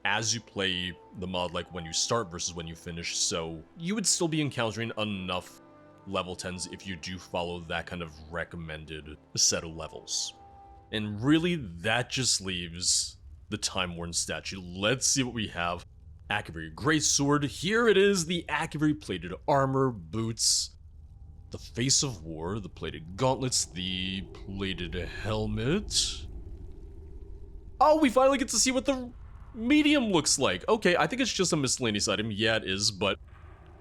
as you play the mod, like when you start versus when you finish, so you would still be encountering enough level 10s if you do follow that kind of recommended set of levels. And really, that just leaves the Time-Worn statue. Let's see what we have. Akavir Great Sword. Here it is, the Akavir plated armor, boots, the Face of War, the plated gauntlets, the plated helmet. Oh, we finally get to see what the medium looks like. Okay, I think it's just a miscellaneous item. Yeah, it is, but...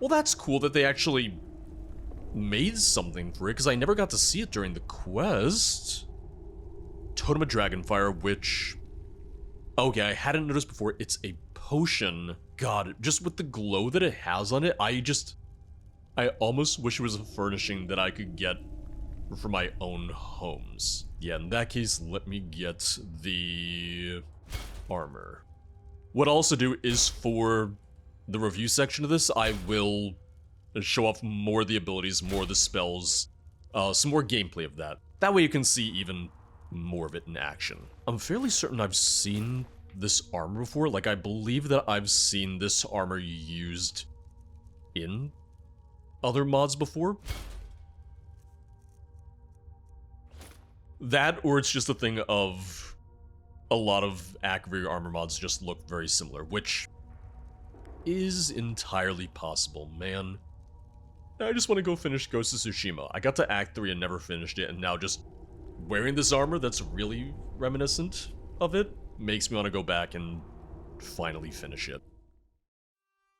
Well, that's cool that they actually made something for it, because I never got to see it during the quest. Totem of Dragonfire, which... Okay, I hadn't noticed before. It's a potion. God, just with the glow that it has on it, I almost wish it was a furnishing that I could get for my own homes. Yeah, in that case, let me get the armor. What I'll also do is for the review section of this, I will show off more of the abilities, more of the spells, some more gameplay of that. That way you can see even more of it in action. I'm fairly certain I've seen this armor before. Like, I believe that I've seen this armor used in other mods before. That, or it's just a thing of a lot of Akavir armor mods just look very similar, which is entirely possible, man. I just want to go finish Ghost of Tsushima. I got to Act 3 and never finished it, and now just wearing this armor that's really reminiscent of it makes me want to go back and finally finish it.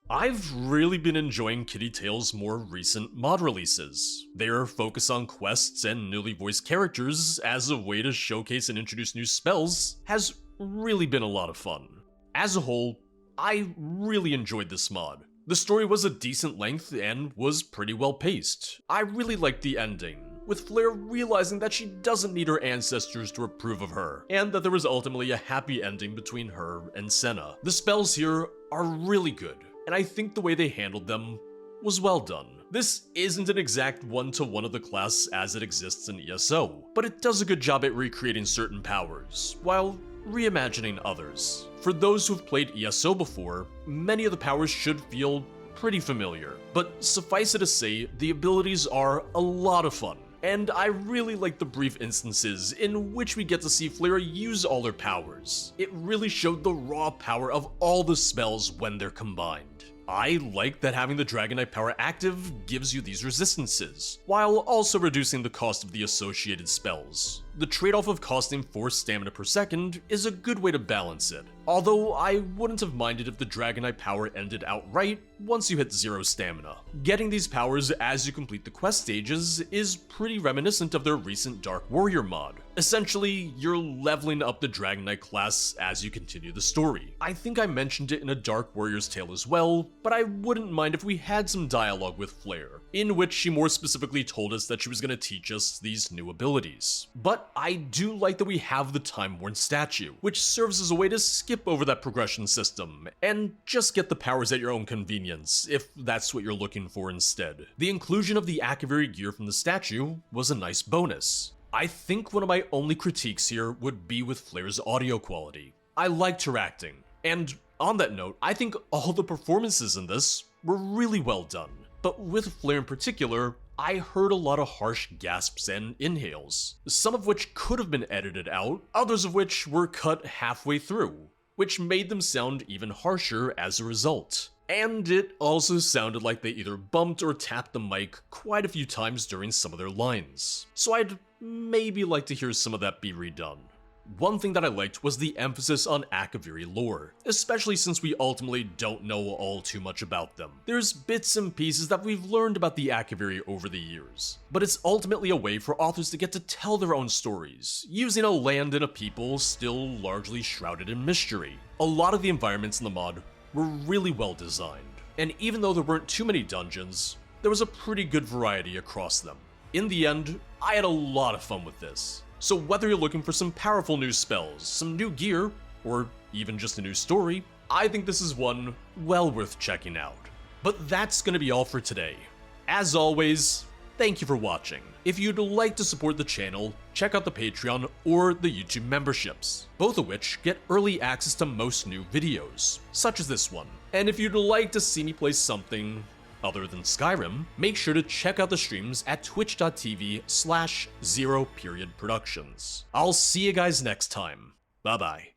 I've really been enjoying Kitty Tail's more recent mod releases. Their focus on quests and newly voiced characters as a way to showcase and introduce new spells has really been a lot of fun. As a whole, I really enjoyed this mod. The story was a decent length and was pretty well paced. I really liked the ending, with Flair realizing that she doesn't need her ancestors to approve of her, and that there was ultimately a happy ending between her and Senna. The spells here are really good, and I think the way they handled them was well done. This isn't an exact one-to-one of the class as it exists in ESO, but it does a good job at recreating certain powers, while reimagining others. For those who've played ESO before, many of the powers should feel pretty familiar, but suffice it to say, the abilities are a lot of fun. And I really like the brief instances in which we get to see Flair use all her powers. It really showed the raw power of all the spells when they're combined. I like that having the Dragonknight power active gives you these resistances, while also reducing the cost of the associated spells. The trade-off of costing 4 stamina per second is a good way to balance it, although I wouldn't have minded if the Dragonknight power ended outright once you hit 0 stamina. Getting these powers as you complete the quest stages is pretty reminiscent of their recent Dark Warrior mod. Essentially, you're leveling up the Dragonknight class as you continue the story. I think I mentioned it in a Dark Warrior's tale as well, but I wouldn't mind if we had some dialogue with Flair, in which she more specifically told us that she was going to teach us these new abilities. But I do like that we have the Time-Worn statue, which serves as a way to skip over that progression system, and just get the powers at your own convenience, if that's what you're looking for instead. The inclusion of the Akavir gear from the statue was a nice bonus. I think one of my only critiques here would be with Flair's audio quality. I liked her acting, and on that note, I think all the performances in this were really well done. But with Flair in particular, I heard a lot of harsh gasps and inhales, some of which could have been edited out, others of which were cut halfway through, which made them sound even harsher as a result. And it also sounded like they either bumped or tapped the mic quite a few times during some of their lines. So I'd maybe like to hear some of that be redone. One thing that I liked was the emphasis on Akavir lore, especially since we ultimately don't know all too much about them. There's bits and pieces that we've learned about the Akavir over the years, but it's ultimately a way for authors to get to tell their own stories, using a land and a people still largely shrouded in mystery. A lot of the environments in the mod were really well designed, and even though there weren't too many dungeons, there was a pretty good variety across them. In the end, I had a lot of fun with this. So whether you're looking for some powerful new spells, some new gear, or even just a new story, I think this is one well worth checking out. But that's gonna be all for today. As always, thank you for watching. If you'd like to support the channel, check out the Patreon or the YouTube memberships, both of which get early access to most new videos, such as this one. And if you'd like to see me play something other than Skyrim, make sure to check out the streams at twitch.tv/0periodproductions. I'll see you guys next time. Bye bye.